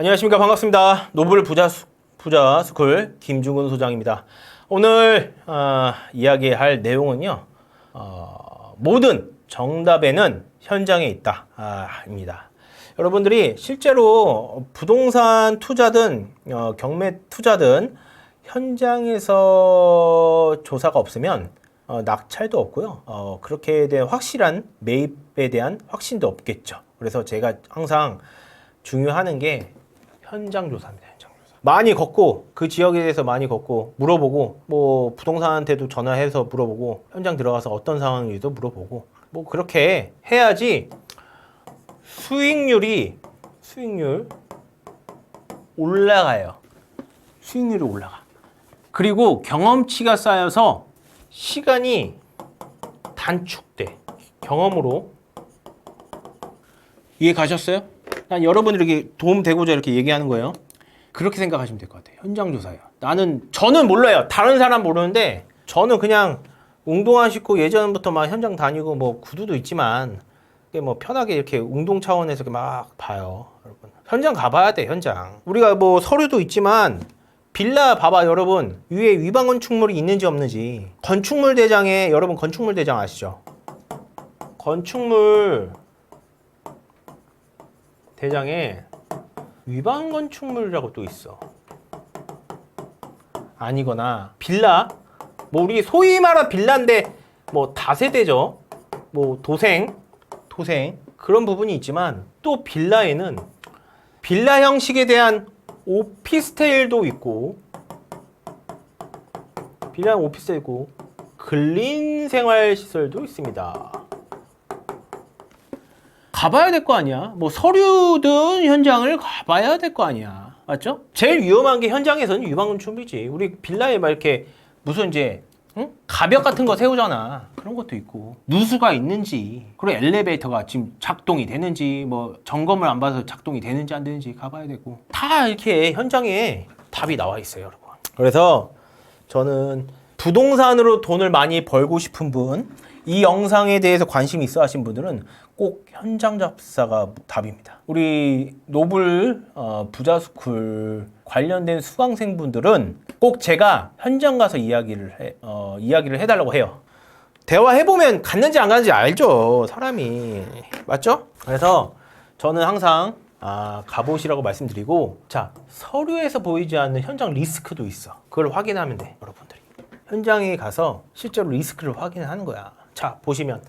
안녕하십니까. 반갑습니다. 노블 부자 스쿨 김중근 소장입니다. 오늘 이야기할 내용은요. 모든 정답에는 현장에 있다 입니다. 여러분들이 실제로 부동산 투자든 경매 투자든 현장에서 조사가 없으면 낙찰도 없고요. 그렇게 된 확실한 매입에 대한 확신도 없겠죠. 그래서 제가 항상 중요하는 게 현장 조사입니다. 현장 조사. 많이 걷고 그 지역에 대해서 많이 걷고 물어보고 뭐 부동산한테도 전화해서 물어보고 현장 들어가서 어떤 상황인지도 물어보고 뭐 그렇게 해야지 수익률 올라가요. 수익률이 올라가. 그리고 경험치가 쌓여서 시간이 단축돼. 경험으로. 이해 가셨어요? 난 여러분 이렇게 도움되고자 이렇게 얘기하는 거예요. 그렇게 생각하시면 될 것 같아요. 현장 조사예요. 저는 몰라요. 다른 사람 모르는데 저는 그냥 운동화 신고 예전부터 막 현장 다니고 뭐 구두도 있지만 뭐 편하게 이렇게 운동 차원에서 막 봐요. 여러분. 현장 가봐야 돼. 현장. 우리가 뭐 서류도 있지만 빌라 봐봐 여러분. 위에 위반 건축물이 있는지 없는지. 건축물 대장에 여러분 건축물 대장 아시죠? 건축물 대장에 위반 건축물이라고 또 있어. 아니거나 빌라 뭐 우리 소위 말한 빌라인데 뭐 다세대죠. 뭐 도생 그런 부분이 있지만 또 빌라에는 빌라 형식에 대한 오피스텔도 있고 빌라 오피스텔이고 근린 생활 시설도 있습니다. 가봐야 될 거 아니야. 뭐 서류든 현장을 가봐야 될 거 아니야. 맞죠? 제일 위험한 게 현장에서는 위반 건축물이지. 우리 빌라에 막 이렇게 무슨 이제 가벽 같은 거 세우잖아. 그런 것도 있고 누수가 있는지 그리고 엘리베이터가 지금 작동이 되는지 뭐 점검을 안 봐서 작동이 되는지 안 되는지 가봐야 되고 다 이렇게 현장에 답이 나와 있어요, 여러분. 그래서 저는 부동산으로 돈을 많이 벌고 싶은 분, 이 영상에 대해서 관심이 있어 하신 분들은 꼭 현장 접사가 답입니다. 우리 노블 부자스쿨 관련된 수강생분들은 꼭 제가 현장 가서 이야기를 해달라고 해요. 대화해보면 갔는지 안 갔는지 알죠, 사람이. 맞죠? 그래서 저는 항상 가보시라고 말씀드리고, 자, 서류에서 보이지 않는 현장 리스크도 있어. 그걸 확인하면 돼, 여러분들이. 현장에 가서 실제로 리스크를 확인하는 거야. 자, 보시면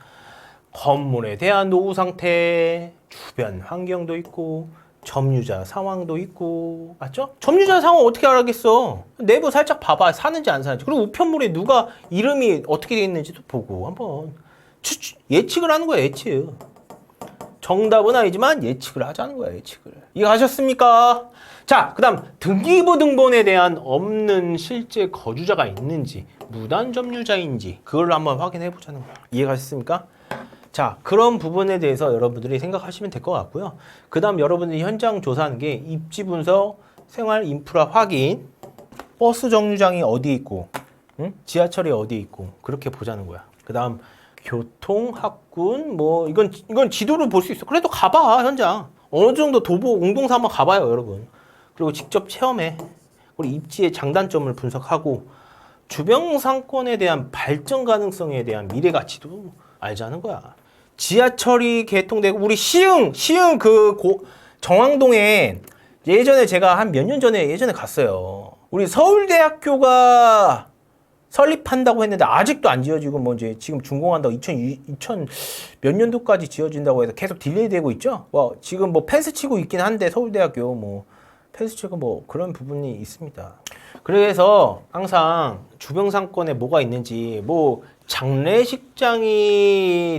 건물에 대한 노후 상태, 주변 환경도 있고 점유자 상황도 있고, 맞죠? 점유자 상황 어떻게 알아겠어? 내부 살짝 봐봐. 사는지 안 사는지. 그리고 우편물에 누가 이름이 어떻게 되어 있는지도 보고 한번 예측을 하는 거야. 예측. 정답은 아니지만 예측을 하자는 거야. 예측을. 이해하셨습니까? 자, 그 다음 등기부등본에 대한 없는 실제 거주자가 있는지, 무단 점유자인지 그걸 한번 확인해 보자는 거야. 이해가셨습니까? 자, 그런 부분에 대해서 여러분들이 생각하시면 될 것 같고요. 그 다음 여러분들이 현장 조사하는 게 입지 분석, 생활 인프라 확인, 버스 정류장이 어디 있고, 지하철이 어디 있고, 그렇게 보자는 거야. 그 다음 교통, 학군, 뭐 이건 지도를 볼 수 있어. 그래도 가봐 현장. 어느 정도 도보 공동사 한번 가봐요, 여러분. 그리고 직접 체험해. 그리고 입지의 장단점을 분석하고 주변 상권에 대한 발전 가능성에 대한 미래 가치도 알자는 거야. 지하철이 개통되고 우리 시흥 정왕동에 예전에 제가 한 몇 년 전에 예전에 갔어요. 우리 서울대학교가 설립한다고 했는데 아직도 안 지어지고 뭐 이제 지금 준공한다고 2000 몇 년도까지 지어진다고 해서 계속 딜레이 되고 있죠. 뭐 지금 뭐 펜스 치고 있긴 한데 서울대학교 뭐 펜스 치고 뭐 그런 부분이 있습니다. 그래서 항상 주변 상권에 뭐가 있는지, 뭐 장례식장이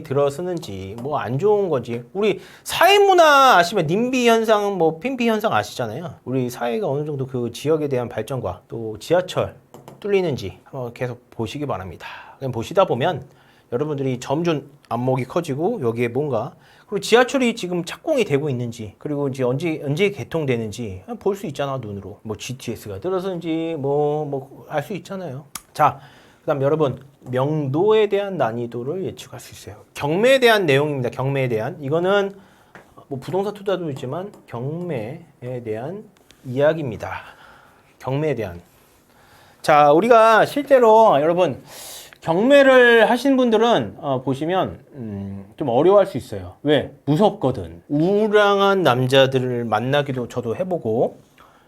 들어서는지, 뭐 안 좋은 건지, 우리 사회문화 아시면 님비 현상, 뭐 핀피 현상 아시잖아요. 우리 사회가 어느 정도 그 지역에 대한 발전과 또 지하철 뚫리는지 한번 계속 보시기 바랍니다. 그냥 보시다 보면 여러분들이 점점 안목이 커지고 여기에 뭔가, 그리고 지하철이 지금 착공이 되고 있는지, 그리고 이제 언제 개통되는지 볼 수 있잖아, 눈으로. 뭐 GTS가 들어서는지 뭐 알 수 있잖아요. 자, 그다음 여러분 명도에 대한 난이도를 예측할 수 있어요. 경매에 대한 내용입니다. 경매에 대한 이거는 뭐 부동산 투자도 있지만 경매에 대한 이야기입니다. 경매에 대한. 자, 우리가 실제로 여러분 경매를 하신 분들은 보시면 좀 어려워할 수 있어요. 왜? 무섭거든. 우량한 남자들을 만나기도 저도 해보고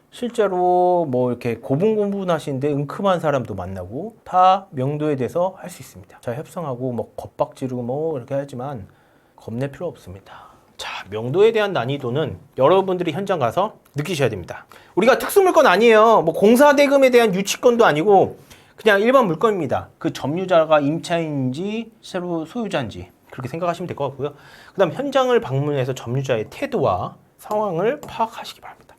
실제로 뭐 이렇게 고분고분하신데 은큼한 사람도 만나고 다 명도에 대해서 할 수 있습니다. 자, 협상하고 뭐 겁박지르고 뭐 이렇게 하지만 겁낼 필요 없습니다. 자, 명도에 대한 난이도는 여러분들이 현장 가서 느끼셔야 됩니다. 우리가 특수물건 아니에요. 뭐 공사대금에 대한 유치권도 아니고 그냥 일반 물건입니다. 그 점유자가 임차인인지 새로 소유자인지 그렇게 생각하시면 될 것 같고요. 그 다음 현장을 방문해서 점유자의 태도와 상황을 파악하시기 바랍니다.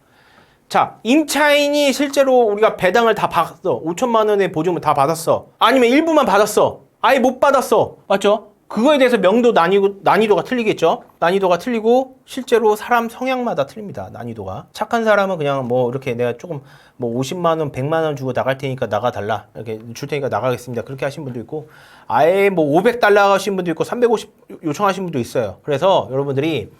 자, 임차인이 실제로 우리가 배당을 다 받았어. 5천만 원의 보증을 다 받았어. 아니면 일부만 받았어. 아예 못 받았어. 맞죠? 그거에 대해서 명도 난이도가 틀리겠죠? 난이도가 틀리고 실제로 사람 성향마다 틀립니다. 난이도가. 착한 사람은 그냥 뭐 이렇게 내가 조금 뭐 50만 원, 100만 원 주고 나갈 테니까 나가달라. 이렇게 줄 테니까 나가겠습니다. 그렇게 하신 분도 있고 아예 뭐 500달러 하신 분도 있고 350 요청하신 분도 있어요. 그래서 여러분들이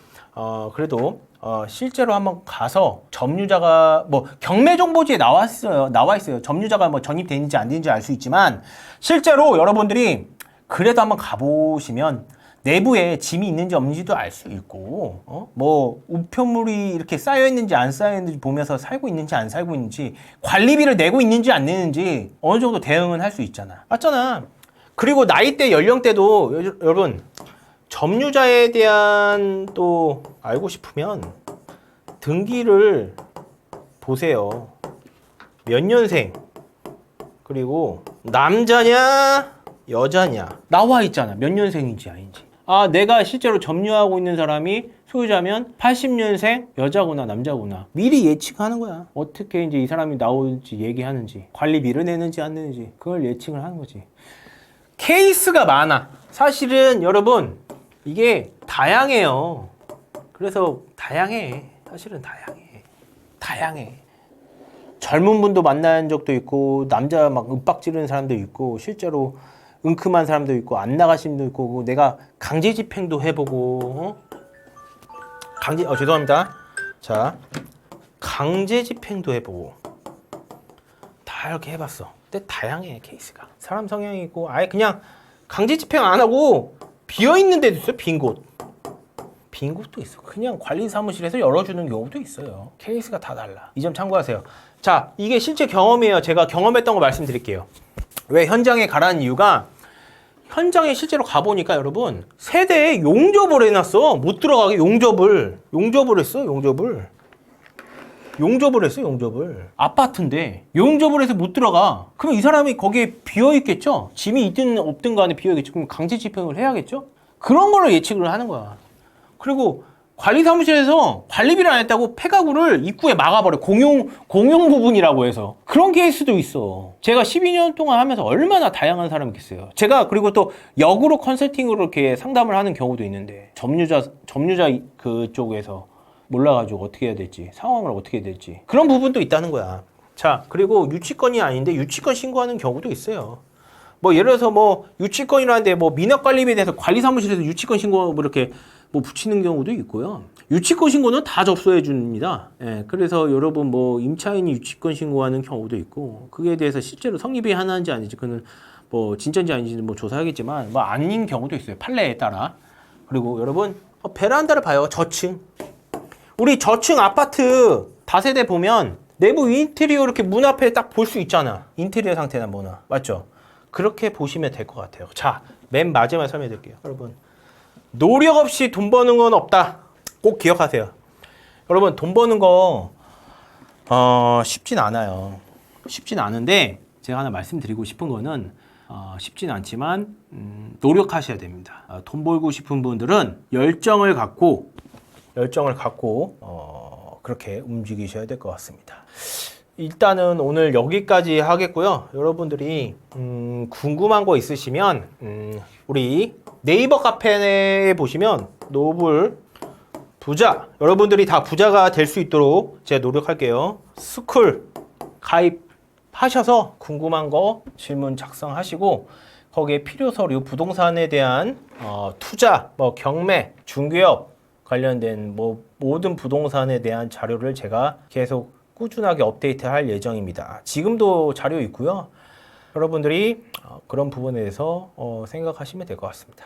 그래도 실제로 한번 가서 점유자가 뭐 경매 정보지에 나와 있어요. 점유자가 뭐 전입되는지 안 되는지 알 수 있지만 실제로 여러분들이 그래도 한번 가보시면 내부에 짐이 있는지 없는지도 알 수 있고 뭐 우편물이 이렇게 쌓여 있는지 안 쌓여 있는지 보면서 살고 있는지 안 살고 있는지 관리비를 내고 있는지 안 내는지 어느 정도 대응은 할 수 있잖아. 맞잖아. 그리고 나이대 연령대도 여러분 점유자에 대한 또 알고 싶으면 등기를 보세요. 몇 년생 그리고 남자냐 여자냐 나와 있잖아. 몇 년생인지 아닌지. 아, 내가 실제로 점유하고 있는 사람이 소유자면 80년생 여자구나 남자구나 미리 예측하는 거야. 어떻게 이제 이 사람이 나올지 얘기하는지 관리비를 내는지 안 내는지 그걸 예측을 하는 거지. 케이스가 많아. 사실은 여러분 이게 다양해요. 그래서 다양해. 사실은 다양해. 젊은 분도 만난 적도 있고 남자 막 윽박 지르는 사람도 있고 실제로 은큼한 사람도 있고 안 나가신 분도 있고 내가 강제 집행도 해보고 죄송합니다. 자, 강제 집행도 해보고 다 이렇게 해봤어. 근데 다양해 케이스가. 사람 성향이 있고 아예 그냥 강제 집행 안 하고 비어있는 데도 있어요. 빈 곳도 있어. 그냥 관리 사무실에서 열어주는 경우도 있어요. 케이스가 다 달라. 이 점 참고하세요. 자, 이게 실제 경험이에요. 제가 경험했던 거 말씀드릴게요. 왜 현장에 가라는 이유가 현장에 실제로 가보니까 여러분 세대에 용접을 해놨어. 못 들어가게 용접을 했어. 용접을. 아파트인데 용접을 해서 못 들어가. 그럼 이 사람이 거기에 비어있겠죠? 짐이 있든 없든 간에 비어있겠죠. 그럼 강제 집행을 해야겠죠? 그런 걸로 예측을 하는 거야. 그리고 관리사무실에서 관리비를 안 했다고 폐가구를 입구에 막아버려. 공용 부분이라고 해서. 그런 케이스도 있어. 제가 12년 동안 하면서 얼마나 다양한 사람이 있겠어요. 제가 그리고 또 역으로 컨설팅으로 이렇게 상담을 하는 경우도 있는데 점유자 그쪽에서 몰라가지고 어떻게 해야 될지 상황을 어떻게 해야 될지 그런 부분도 있다는 거야. 자, 그리고 유치권이 아닌데 유치권 신고하는 경우도 있어요. 뭐 예를 들어서 뭐 유치권이라는데 뭐 민원관리비에 대해서 관리사무실에서 유치권 신고 뭐 이렇게 뭐 붙이는 경우도 있고요. 유치권 신고는 다 접수해 줍니다. 예, 그래서 여러분 뭐 임차인이 유치권 신고하는 경우도 있고 그에 대해서 실제로 성립이 하나인지 아닌지 그는 뭐 진짜인지 아닌지는 뭐 조사하겠지만 뭐 아닌 경우도 있어요. 판례에 따라. 그리고 여러분 베란다를 봐요. 저층. 우리 저층 아파트 다세대 보면 내부 인테리어 이렇게 문 앞에 딱 볼 수 있잖아. 인테리어 상태나 뭐나. 맞죠? 그렇게 보시면 될 것 같아요. 자, 맨 마지막에 설명해 드릴게요. 여러분, 노력 없이 돈 버는 건 없다. 꼭 기억하세요. 여러분, 돈 버는 거 쉽진 않아요. 쉽진 않은데 제가 하나 말씀드리고 싶은 거는 쉽진 않지만 노력하셔야 됩니다. 돈 벌고 싶은 분들은 열정을 갖고 그렇게 움직이셔야 될 것 같습니다. 일단은 오늘 여기까지 하겠고요. 여러분들이 궁금한 거 있으시면 우리 네이버 카페에 보시면 노블 부자, 여러분들이 다 부자가 될 수 있도록 제가 노력할게요. 스쿨 가입하셔서 궁금한 거 질문 작성하시고 거기에 필요 서류, 부동산에 대한 투자, 뭐 경매, 중개업 관련된 뭐 모든 부동산에 대한 자료를 제가 계속 꾸준하게 업데이트할 예정입니다. 지금도 자료 있고요. 여러분들이 그런 부분에 대해서 생각하시면 될 것 같습니다.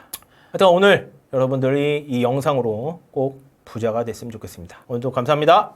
하여튼 오늘 여러분들이 이 영상으로 꼭 부자가 됐으면 좋겠습니다. 오늘도 감사합니다.